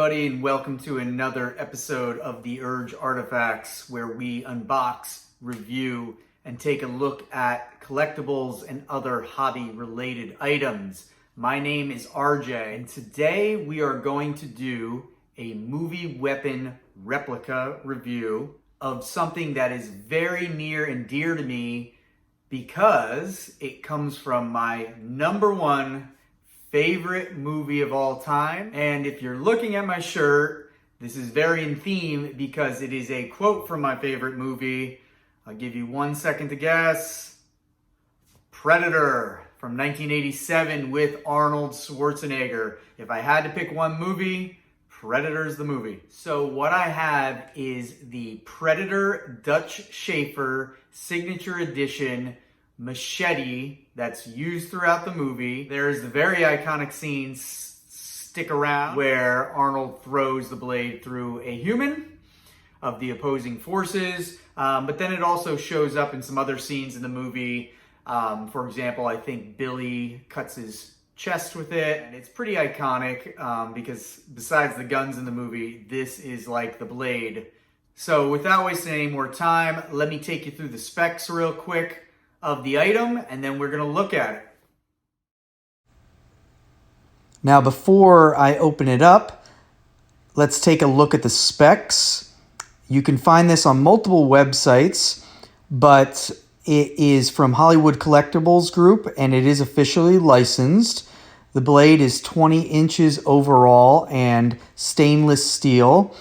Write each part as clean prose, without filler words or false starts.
everybody, and welcome to another episode of The Urge Artifacts, where we unbox, review, and take a look at collectibles and other hobby-related items. My name is RJ, and today we are going to do a movie weapon replica review of something that is very near and dear to me because it comes from my number one favorite movie of all time. And if you're looking at my shirt, this is very in theme because it is a quote from my favorite movie. I'll give you 1 second to guess. Predator from 1987 with Arnold Schwarzenegger. If I had to pick one movie, Predator's the movie. So what I have is the Predator Dutch Schaefer Signature Edition machete that's used throughout the movie. There's the very iconic scene, Stick Around, where Arnold throws the blade through a human of the opposing forces. But then it also shows up in some other scenes in the movie. For example, I think Billy cuts his chest with it. And it's pretty iconic because besides the guns in the movie, this is like the blade. So without wasting any more time, let me take you through the specs real quick of the item, and then we're going to look at it. Now, before I open it up, let's take a look at the specs. You can find this on multiple websites, but it is from Hollywood Collectibles Group, and it is officially licensed. The blade is 20 inches overall and stainless steel.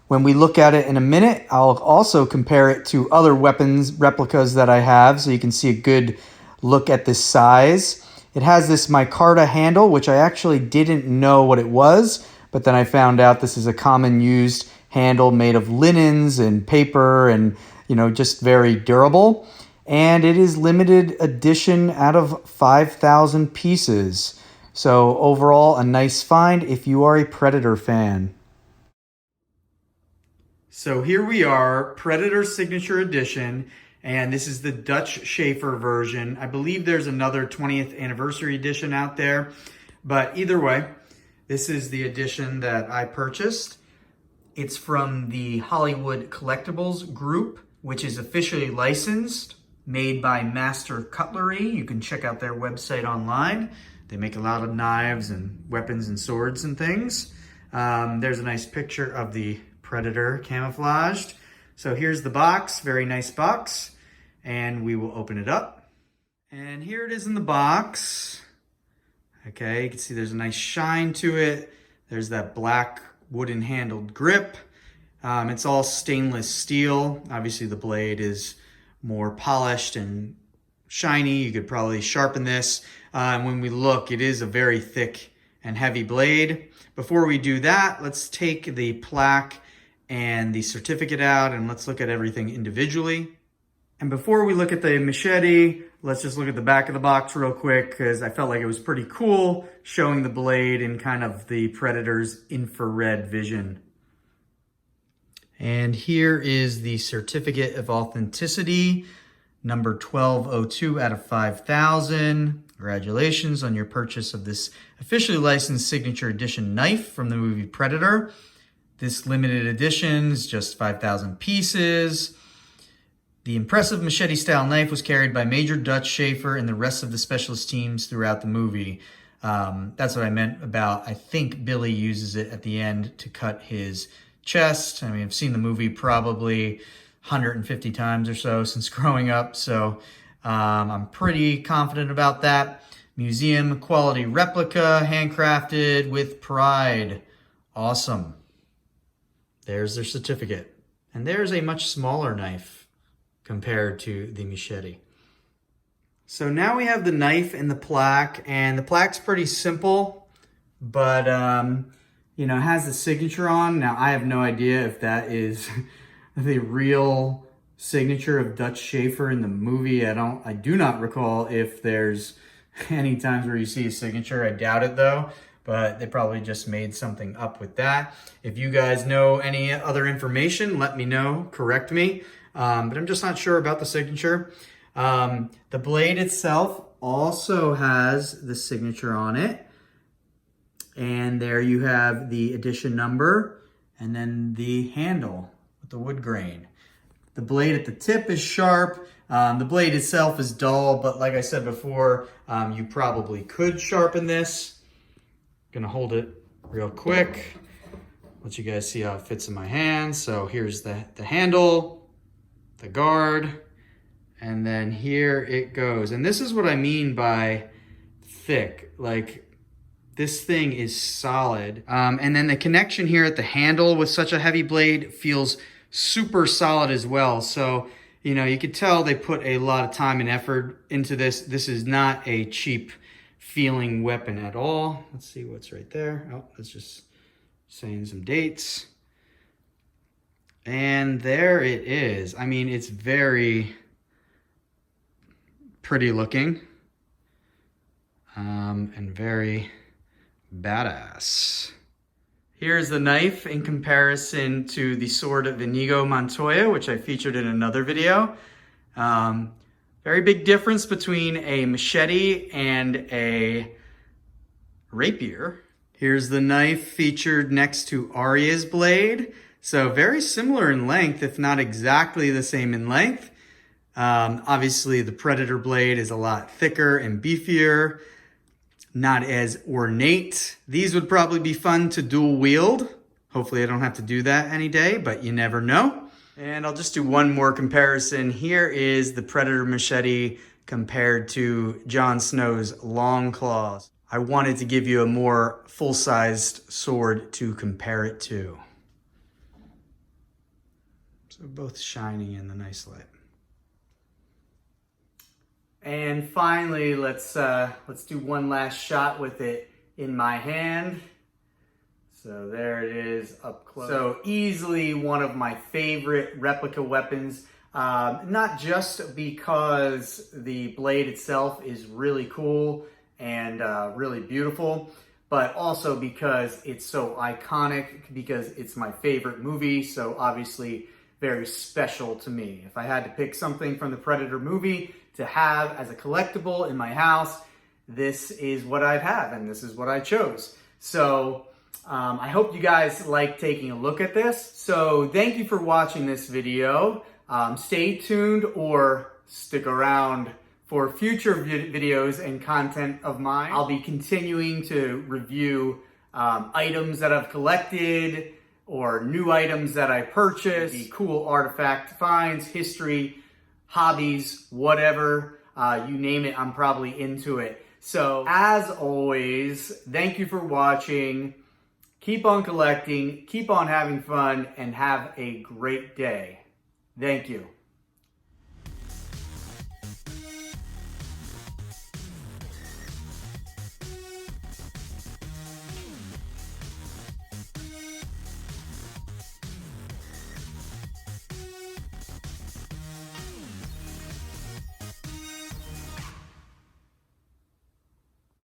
When we look at it in a minute, I'll also compare it to other weapons replicas that I have so you can see a good look at this size. It has this micarta handle, which I actually didn't know what it was, but then I found out this is a common used handle made of linens and paper and, just very durable. And it is limited edition out of 5,000 pieces. So overall, a nice find if you are a Predator fan. So here we are, Predator Signature Edition, and this is the Dutch Schaefer version. I believe there's another 20th anniversary edition out there, but either way, this is the edition that I purchased. It's from the Hollywood Collectibles Group, which is officially licensed, made by Master Cutlery. You can check out their website online. They make a lot of knives and weapons and swords and things. There's a nice picture of the Predator camouflaged. So here's the box, very nice box, and we will open it up. And here it is in the box. Okay, you can see there's a nice shine to it. There's that black wooden handled grip. It's all stainless steel. Obviously the blade is more polished and shiny. You could probably sharpen this. And when we look, it is a very thick and heavy blade. Before we do that, let's take the plaque and the certificate out, and let's look at everything individually. And before we look at the machete, let's just look at the back of the box real quick, because I felt like it was pretty cool showing the blade in kind of the Predator's infrared vision. And here is the certificate of authenticity, number 1202 out of 5,000. Congratulations on your purchase of this officially licensed signature edition knife from the movie Predator. This limited edition is just 5,000 pieces. The impressive machete-style knife was carried by Major Dutch Schaefer and the rest of the specialist teams throughout the movie. That's what I meant about, I think Billy uses it at the end to cut his chest. I mean, I've seen the movie probably 150 times or so since growing up, so I'm pretty confident about that. Museum quality replica, handcrafted with pride. Awesome. There's their certificate. And there's a much smaller knife compared to the machete. So now we have the knife and the plaque, and the plaque's pretty simple, but it has the signature on. Now I have no idea if that is the real signature of Dutch Schaefer in the movie. I do not recall if there's any times where you see a signature. I doubt it though. But they probably just made something up with that. If you guys know any other information, let me know, correct me. But I'm just not sure about the signature. The blade itself also has the signature on it. And there you have the edition number and then the handle with the wood grain. The blade at the tip is sharp. The blade itself is dull, but like I said before, you probably could sharpen this. Gonna hold it real quick. Let you guys see how it fits in my hand. So here's the handle, the guard, and then here it goes. And this is what I mean by thick. Like, this thing is solid. And then the connection here at the handle with such a heavy blade feels super solid as well. So, you know, you could tell they put a lot of time and effort into this. This is not a cheap feeling weapon at all. Let's see what's right there. Oh, that's just saying some dates. And there it is. I mean, it's very pretty looking and very badass. Here's the knife in comparison to the sword of Inigo Montoya, which I featured in another video. Very big difference between a machete and a rapier. Here's the knife featured next to Arya's blade. So very similar in length, if not exactly the same in length. Obviously the Predator blade is a lot thicker and beefier, not as ornate. These would probably be fun to dual wield. Hopefully I don't have to do that any day, but you never know. And I'll just do one more comparison. Here is the Predator machete compared to Jon Snow's long claws. I wanted to give you a more full-sized sword to compare it to. So both shining in the nice light. And finally, let's do one last shot with it in my hand. So there it is up close. So easily one of my favorite replica weapons, not just because the blade itself is really cool and really beautiful, but also because it's so iconic, because it's my favorite movie, so obviously very special to me. If I had to pick something from the Predator movie to have as a collectible in my house, this is what I'd have, and this is what I chose. So I hope you guys like taking a look at this. So thank you for watching this video. Stay tuned or stick around for future videos and content of mine. I'll be continuing to review items that I've collected or new items that I purchased, the cool artifact finds, history, hobbies, whatever, you name it, I'm probably into it. So as always, thank you for watching. Keep on collecting, keep on having fun, and have a great day. Thank you.